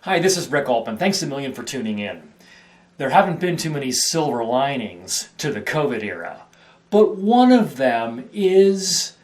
Hi, this is Rick Altman. Thanks a million for tuning in. There haven't been too many silver linings to the COVID era, but one of them is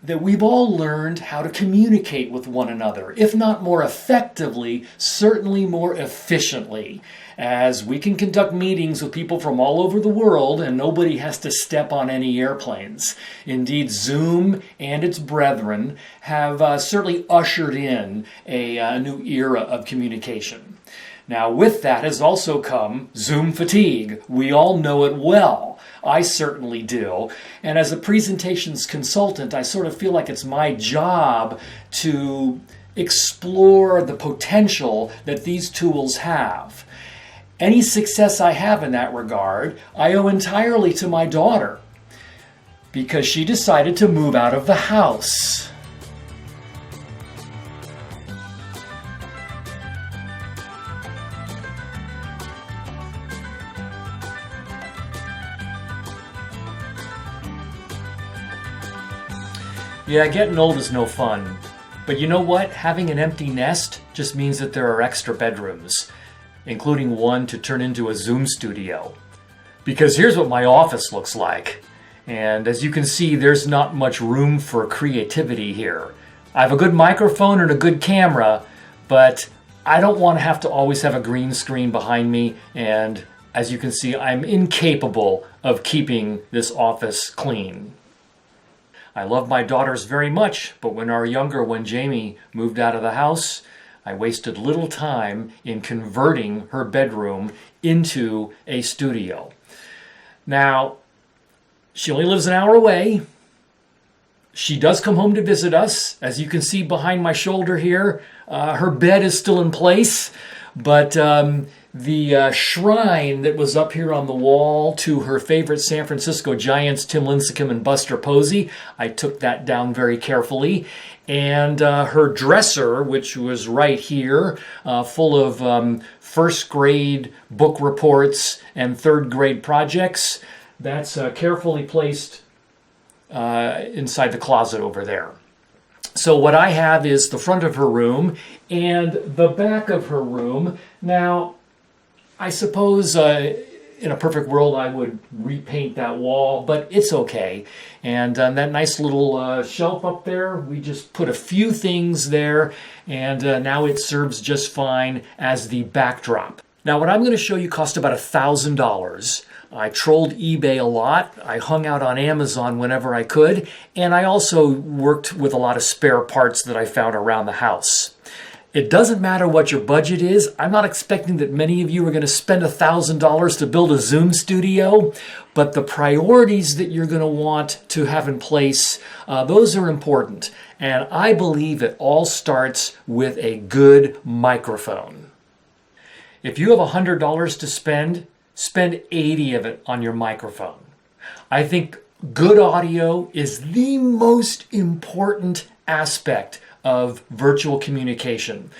that we've all learned how to communicate with one another, if not more effectively, certainly more efficiently, as we can conduct meetings with people from all over the world and nobody has to step on any airplanes. Indeed, Zoom and its brethren have certainly ushered in a new era of communication. Now, with that has also come Zoom fatigue. We all know it well. I certainly do. And as a presentations consultant, I sort of feel like it's my job to explore the potential that these tools have. Any success I have in that regard, I owe entirely to my daughter, because she decided to move out of the house. Yeah, getting old is no fun. But you know what? Having an empty nest just means that there are extra bedrooms, including one to turn into a Zoom studio. Because here's what my office looks like. And as you can see, there's not much room for creativity here. I have a good microphone and a good camera, but I don't want to have to always have a green screen behind me. And as you can see, I'm incapable of keeping this office clean. I love my daughters very much, but when Jamie moved out of the house, I wasted little time in converting her bedroom into a studio. Now, she only lives an hour away. She does come home to visit us. As you can see behind my shoulder here, her bed is still in place, but the shrine that was up here on the wall to her favorite San Francisco Giants, Tim Lincecum and Buster Posey, I took that down very carefully. And her dresser, which was right here, full of first grade book reports and third grade projects, that's carefully placed inside the closet over there. So what I have is the front of her room and the back of her room. Now, I suppose in a perfect world I would repaint that wall, but it's okay. And that nice little shelf up there, we just put a few things there, and now it serves just fine as the backdrop. Now, what I'm going to show you cost about $1,000. I trolled eBay a lot. I hung out on Amazon whenever I could, and I also worked with a lot of spare parts that I found around the house. It doesn't matter what your budget is. I'm not expecting that many of you are going to spend $1,000 to build a Zoom studio, but the priorities that you're going to want to have in place, those are important. And I believe it all starts with a good microphone. If you have $100 to spend 80 of it on your microphone. I think good audio is the most important aspect of virtual communication.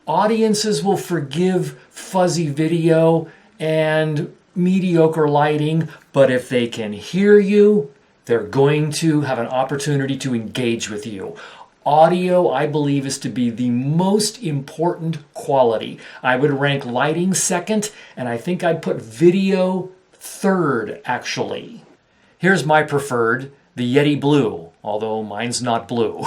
Audiences will forgive fuzzy video and mediocre lighting, but if they can hear you, they're going to have an opportunity to engage with you. Audio, I believe, is to be the most important quality. I would rank lighting second, and I think I'd put video third, actually. Here's my preferred, the Yeti Blue, although mine's not blue.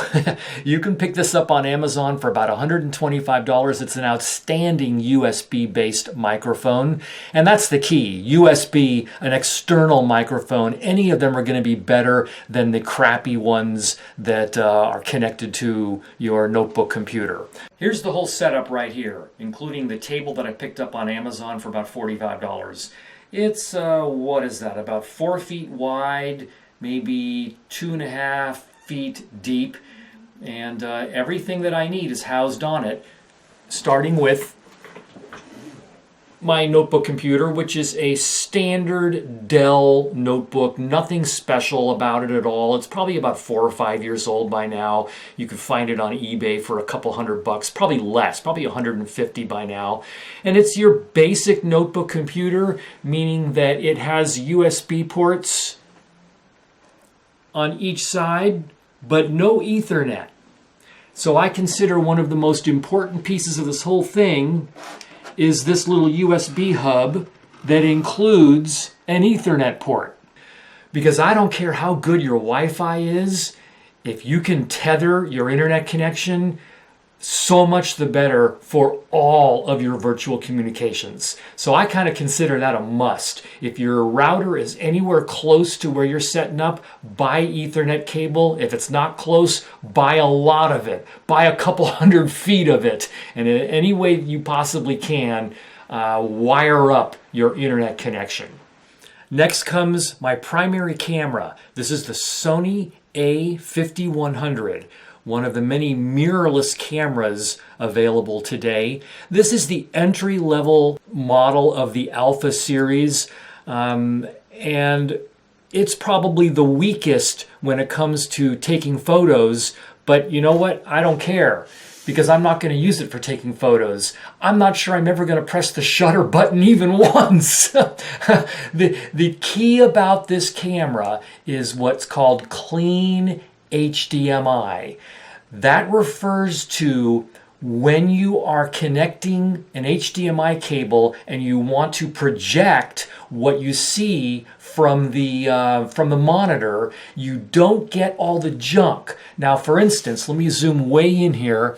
You can pick this up on Amazon for about $125. It's an outstanding USB-based microphone, and that's the key. USB, an external microphone, any of them are going to be better than the crappy ones that are connected to your notebook computer. Here's the whole setup right here, including the table that I picked up on Amazon for about $45. It's, what is that, about 4 feet wide, maybe 2.5 feet deep, and everything that I need is housed on it, starting with my notebook computer, which is a standard Dell notebook, nothing special about it at all. It's probably about 4 or 5 years old by now. You can find it on eBay for a couple $100, probably less, probably 150 by now. And it's your basic notebook computer, meaning that it has USB ports on each side, but no Ethernet. So I consider one of the most important pieces of this whole thing is this little USB hub that includes an Ethernet port. Because I don't care how good your Wi-Fi is, if you can tether your internet connection, so much the better for all of your virtual communications. So I kind of consider that a must. If your router is anywhere close to where you're setting up, buy Ethernet cable. If it's not close, buy a lot of it. Buy a couple 100 feet of it. And in any way you possibly can, wire up your internet connection. Next comes my primary camera. This is the Sony A5100. One of the many mirrorless cameras available today. This is the entry-level model of the Alpha series, and it's probably the weakest when it comes to taking photos, but you know what? I don't care, because I'm not going to use it for taking photos. I'm not sure I'm ever going to press the shutter button even once. The key about this camera is what's called clean HDMI. That refers to when you are connecting an HDMI cable and you want to project what you see from the monitor, you don't get all the junk. Now, for instance, let me zoom way in here.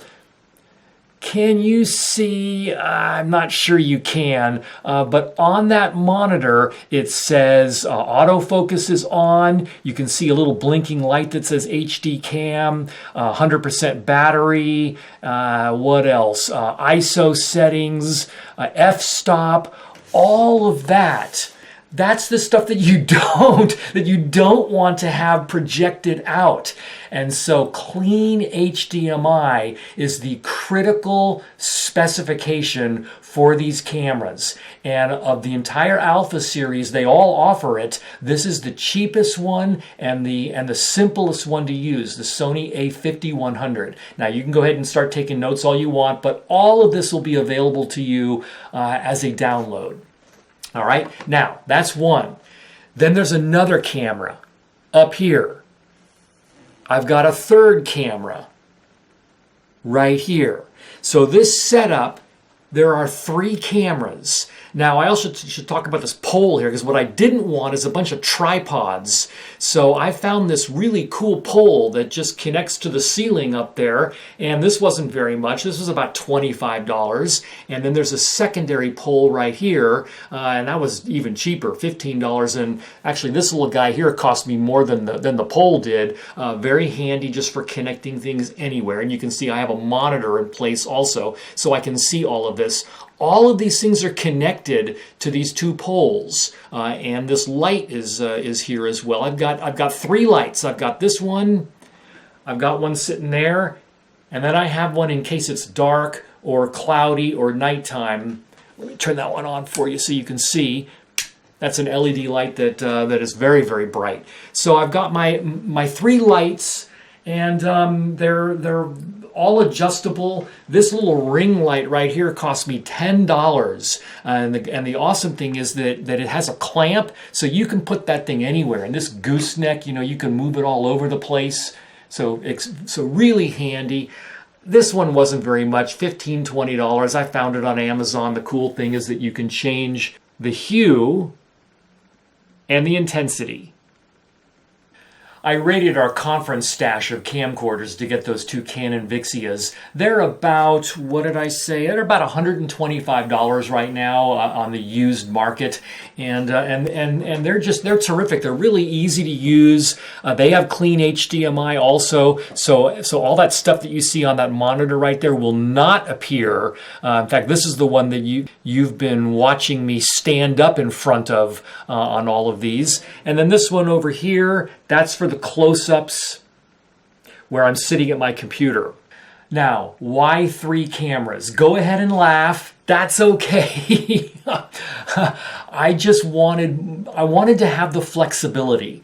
Can you see? I'm not sure you can, but on that monitor it says autofocus is on. You can see a little blinking light that says HD cam, 100% battery, what else? ISO settings, f-stop, all of that. That's the stuff that you don't want to have projected out. And so clean HDMI is the critical specification for these cameras. And of the entire Alpha series, they all offer it. This is the cheapest one and the simplest one to use, the Sony A5100. Now you can go ahead and start taking notes all you want, but all of this will be available to you as a download. All right, now that's one. Then there's another camera up here. I've got a third camera right here. So this setup, there are 3 cameras. Now I also should talk about this pole here, because what I didn't want is a bunch of tripods. So I found this really cool pole that just connects to the ceiling up there, and this wasn't very much. This was about $25. And then there's a secondary pole right here, and that was even cheaper, $15. And actually this little guy here cost me more than the pole did. Very handy just for connecting things anywhere. And you can see I have a monitor in place also, so I can see all of this. All of these things are connected to these 2 poles, and this light is here as well. I've got 3 lights. I've got this one, I've got one sitting there, and then I have one in case it's dark or cloudy or nighttime. Let me turn that one on for you so you can see. That's an LED light that is very, very bright. So I've got my 3 lights, and they're all adjustable. This little ring light right here cost me $10. And the awesome thing is that it has a clamp, so you can put that thing anywhere. And this gooseneck, you can move it all over the place. So really handy. This one wasn't very much, $15, $20. I found it on Amazon. The cool thing is that you can change the hue and the intensity. I raided our conference stash of camcorders to get those 2 Canon Vixias. They're about, what did I say? They're about $125 right now on the used market, and they're terrific. They're really easy to use. They have clean HDMI also, so all that stuff that you see on that monitor right there will not appear. In fact, this is the one that you've been watching me stand up in front of on all of these, and then this one over here. That's for the close-ups where I'm sitting at my computer. Now, why 3 cameras? Go ahead and laugh. That's okay. I wanted to have the flexibility.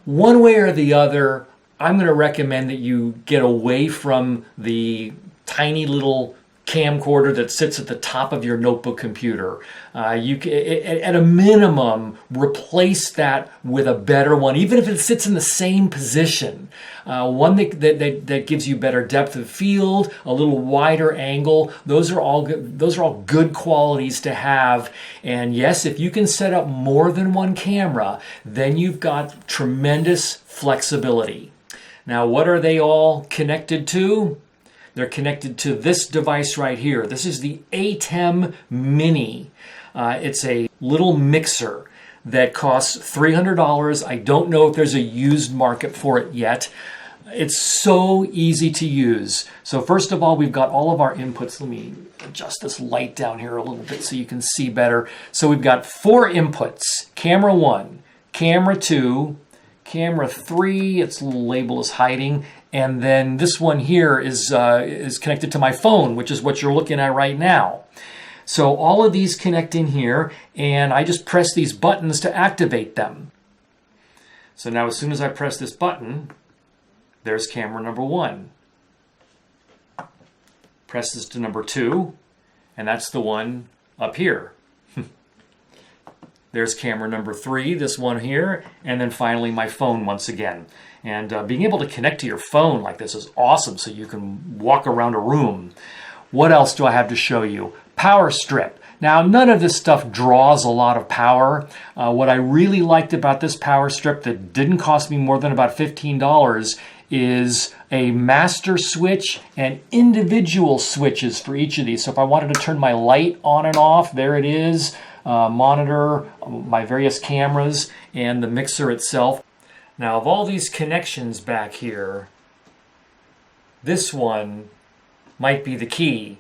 One way or the other, I'm going to recommend that you get away from the tiny little camcorder that sits at the top of your notebook computer. You can, at a minimum, replace that with a better one, even if it sits in the same position. One that gives you better depth of field, a little wider angle. Those are all good qualities to have. And yes, if you can set up more than one camera, then you've got tremendous flexibility. Now, what are they all connected to? They're connected to this device right here. This is the ATEM Mini. It's a little mixer that costs $300. I don't know if there's a used market for it yet. It's so easy to use. So first of all, we've got all of our inputs. Let me adjust this light down here a little bit so you can see better. So we've got 4 inputs. Camera 1, camera 2, camera 3, its little label is hiding, and then this one here is connected to my phone, which is what you're looking at right now. So all of these connect in here, and I just press these buttons to activate them. So now as soon as I press this button, there's camera number 1. Press this to number 2, and that's the one up here. There's camera number 3, this one here, and then finally my phone once again. And being able to connect to your phone like this is awesome, so you can walk around a room. What else do I have to show you? Power strip. Now, none of this stuff draws a lot of power. What I really liked about this power strip that didn't cost me more than about $15 is a master switch and individual switches for each of these. So if I wanted to turn my light on and off, there it is. Monitor, my various cameras, and the mixer itself. Now, of all these connections back here, this one might be the key.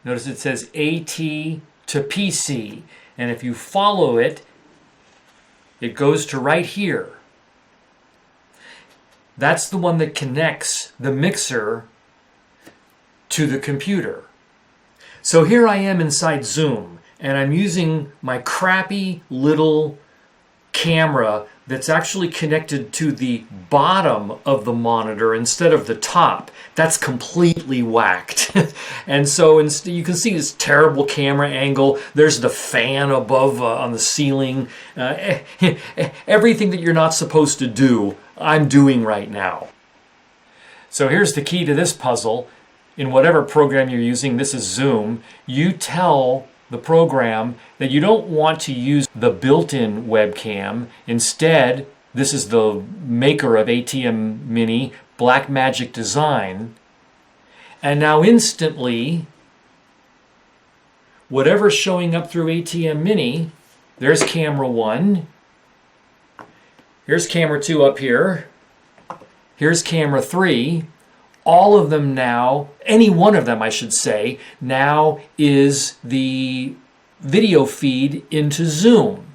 Notice it says AT to PC, and if you follow it, it goes to right here. That's the one that connects the mixer to the computer. So here I am inside Zoom, and I'm using my crappy little camera that's actually connected to the bottom of the monitor instead of the top. That's completely whacked. And so you can see this terrible camera angle. There's the fan above on the ceiling. Everything that you're not supposed to do, I'm doing right now. So here's the key to this puzzle. In whatever program you're using, this is Zoom, you tell the program that you don't want to use the built-in webcam. Instead, this is the maker of ATEM Mini, Blackmagic Design. And now instantly, whatever's showing up through ATEM Mini, there's camera 1, here's camera 2 up here, here's camera 3. All of them now, any one of them I should say, now is the video feed into Zoom.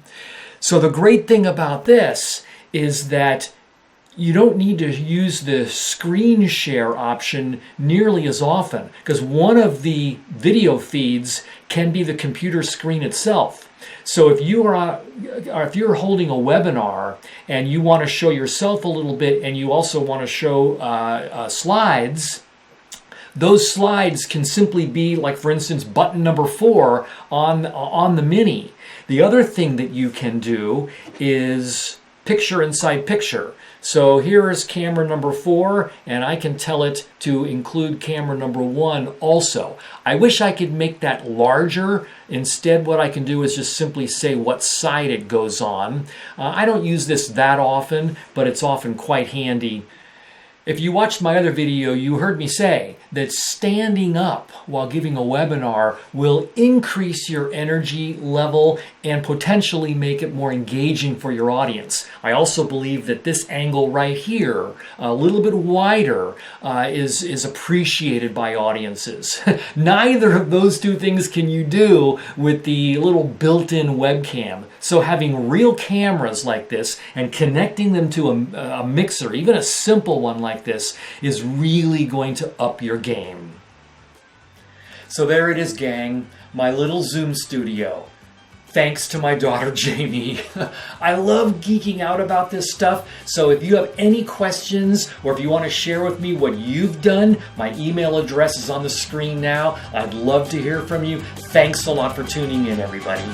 So the great thing about this is that you don't need to use the screen share option nearly as often, because one of the video feeds can be the computer screen itself. So if you're holding a webinar and you want to show yourself a little bit and you also want to show slides, those slides can simply be, like for instance, button number 4 on the Mini. The other thing that you can do is picture inside picture. So here is camera number 4, and I can tell it to include camera number 1 also. I wish I could make that larger. Instead, what I can do is just simply say what side it goes on. I don't use this that often, but it's often quite handy. If you watched my other video, you heard me say that standing up while giving a webinar will increase your energy level and potentially make it more engaging for your audience. I also believe that this angle right here, a little bit wider, is appreciated by audiences. Neither of those two things can you do with the little built-in webcam. So having real cameras like this and connecting them to a mixer, even a simple one like this, is really going to up your game. So there it is, gang, my little Zoom studio. thanks to my daughter Jamie. I love geeking out about this stuff, so if you have any questions or if you want to share with me what you've done, my email address is on the screen now. I'd love to hear from you. Thanks a lot for tuning in, everybody.